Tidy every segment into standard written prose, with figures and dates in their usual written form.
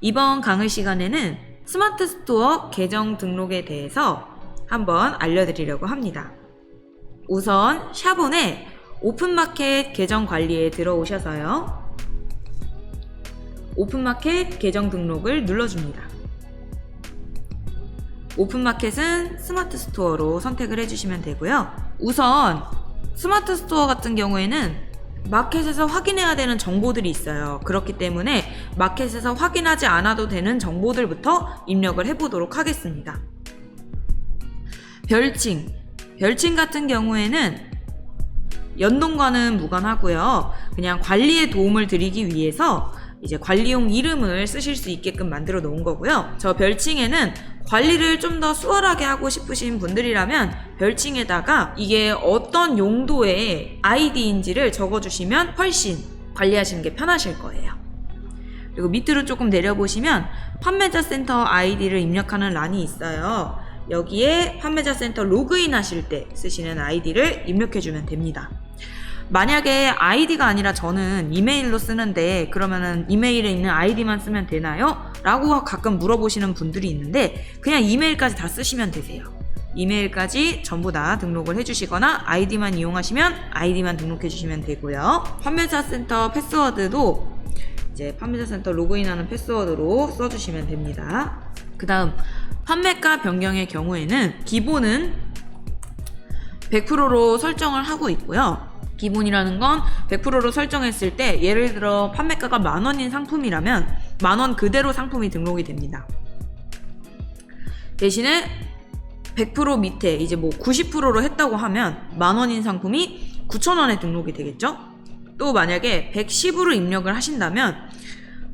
이번 강의 시간에는 스마트 스토어 계정 등록에 대해서 한번 알려드리려고 합니다. 우선 샤본의 오픈마켓 계정 관리에 들어오셔서요. 오픈마켓 계정 등록을 눌러줍니다. 오픈마켓은 스마트 스토어로 선택을 해주시면 되고요. 우선 스마트 스토어 같은 경우에는 마켓에서 확인해야 되는 정보들이 있어요. 그렇기 때문에 마켓에서 확인하지 않아도 되는 정보들부터 입력을 해보도록 하겠습니다. 별칭 같은 경우에는 연동과는 무관하고요. 그냥 관리에 도움을 드리기 위해서 이제 관리용 이름을 쓰실 수 있게끔 만들어 놓은 거고요. 저 별칭에는 관리를 좀 더 수월하게 하고 싶으신 분들이라면 별칭에다가 이게 어떤 용도의 아이디인지를 적어주시면 훨씬 관리하시는 게 편하실 거예요. 그리고 밑으로 조금 내려보시면 판매자 센터 아이디를 입력하는 란이 있어요. 여기에 판매자 센터 로그인 하실 때 쓰시는 아이디를 입력해주면 됩니다. 만약에 아이디가 아니라 저는 이메일로 쓰는데 그러면은 이메일에 있는 아이디만 쓰면 되나요? 라고 가끔 물어보시는 분들이 있는데 그냥 이메일까지 다 쓰시면 되세요. 이메일까지 전부 다 등록을 해주시거나 아이디만 이용하시면 아이디만 등록해 주시면 되고요. 판매자 센터 패스워드도 이제 판매자 센터 로그인하는 패스워드로 써주시면 됩니다. 그 다음 판매가 변경의 경우에는 기본은 100%로 설정을 하고 있고요. 기본이라는 건 100%로 설정했을 때 예를 들어 판매가가 10,000원인 상품이라면 10,000원 그대로 상품이 등록이 됩니다. 대신에 100% 밑에 이제 뭐 90%로 했다고 하면 10,000원인 상품이 9,000원에 등록이 되겠죠? 또 만약에 110으로 입력을 하신다면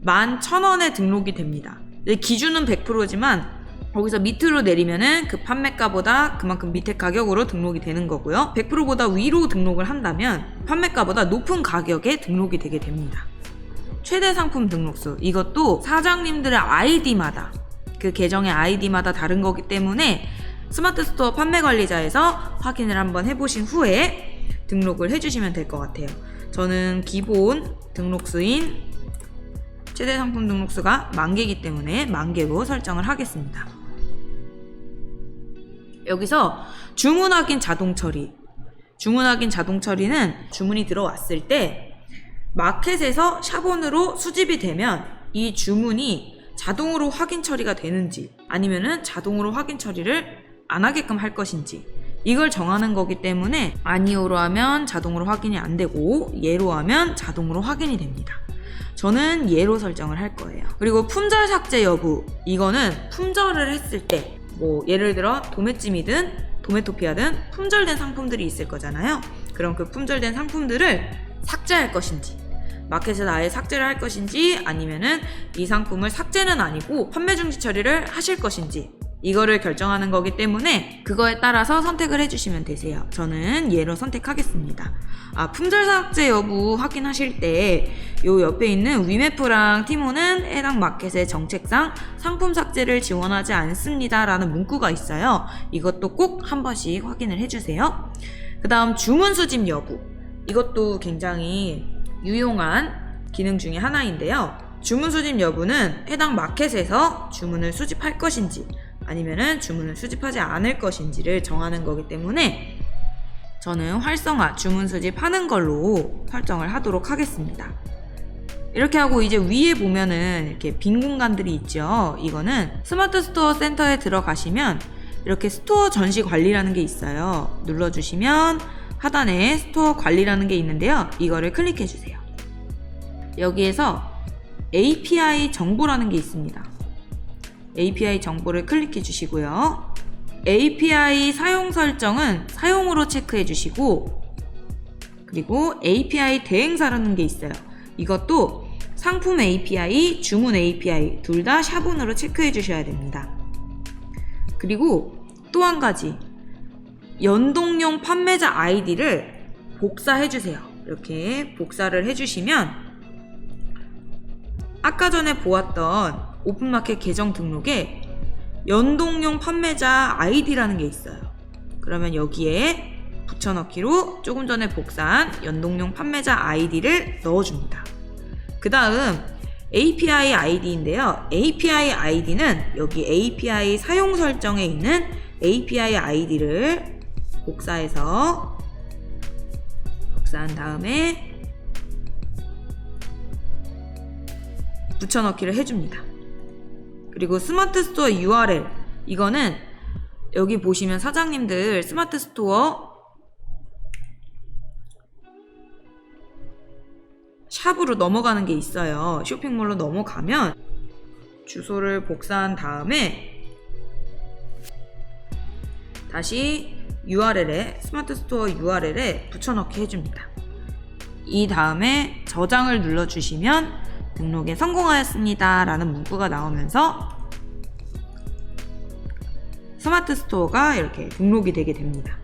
11,000원에 등록이 됩니다. 기준은 100%지만 거기서 밑으로 내리면은 그 판매가보다 그만큼 밑에 가격으로 등록이 되는 거고요. 100%보다 위로 등록을 한다면 판매가보다 높은 가격에 등록이 되게 됩니다. 최대 상품 등록수, 이것도 사장님들의 아이디마다, 그 계정의 아이디마다 다른 거기 때문에 스마트 스토어 판매 관리자에서 확인을 한번 해보신 후에 등록을 해주시면 될 것 같아요. 저는 기본 등록수인 최대 상품 등록수가 10,000개이기 때문에 10,000개로 설정을 하겠습니다. 여기서 주문 확인 자동 처리. 주문 확인 자동 처리는 주문이 들어왔을 때 마켓에서 샤본으로 수집이 되면 이 주문이 자동으로 확인 처리가 되는지 아니면은 자동으로 확인 처리를 안 하게끔 할 것인지 이걸 정하는 거기 때문에 아니오로 하면 자동으로 확인이 안 되고 예로 하면 자동으로 확인이 됩니다. 저는 예로 설정을 할 거예요. 그리고 품절 삭제 여부, 이거는 품절을 했을 때 뭐 예를 들어 도매찜이든 도매토피아든 품절된 상품들이 있을 거잖아요. 그럼 그 품절된 상품들을 삭제할 것인지 마켓에서 아예 삭제를 할 것인지 아니면은 이 상품을 삭제는 아니고 판매 중지 처리를 하실 것인지 이거를 결정하는 거기 때문에 그거에 따라서 선택을 해주시면 되세요. 저는 예로 선택하겠습니다. 품절 삭제 여부 확인하실 때 요 옆에 있는 위메프랑 티모는 해당 마켓의 정책상 상품 삭제를 지원하지 않습니다 라는 문구가 있어요. 이것도 꼭 한 번씩 확인을 해주세요. 그 다음 주문 수집 여부, 이것도 굉장히 유용한 기능 중에 하나인데요. 주문 수집 여부는 해당 마켓에서 주문을 수집할 것인지 아니면은 주문을 수집하지 않을 것인지를 정하는 거기 때문에 저는 활성화, 주문 수집하는 걸로 설정을 하도록 하겠습니다. 이렇게 하고 이제 위에 보면은 이렇게 빈 공간들이 있죠. 이거는 스마트 스토어 센터에 들어가시면 이렇게 스토어 전시 관리라는 게 있어요. 눌러주시면 하단에 스토어 관리라는 게 있는데요. 이거를 클릭해 주세요. 여기에서 API 정보라는 게 있습니다. API 정보를 클릭해 주시고요. API 사용 설정은 사용으로 체크해 주시고 그리고 API 대행사라는 게 있어요. 이것도 상품 API, 주문 API 둘 다 샤본으로 체크해 주셔야 됩니다. 그리고 또 한 가지 연동용 판매자 아이디를 복사해 주세요. 이렇게 복사를 해주시면 아까 전에 보았던 오픈마켓 계정 등록에 연동용 판매자 아이디라는 게 있어요. 그러면 여기에 붙여넣기로 조금 전에 복사한 연동용 판매자 아이디를 넣어줍니다. 그 다음 API ID인데요. API ID는 여기 API 사용 설정에 있는 API ID를 복사한 다음에 붙여넣기를 해줍니다. 그리고 스마트 스토어 URL, 이거는 여기 보시면 사장님들 스마트 스토어 샵으로 넘어가는 게 있어요. 쇼핑몰로 넘어가면 주소를 복사한 다음에 다시 URL에 스마트 스토어 URL에 붙여넣기 해줍니다. 이 다음에 저장을 눌러주시면 등록에 성공하였습니다 라는 문구가 나오면서 스마트 스토어가 이렇게 등록이 되게 됩니다.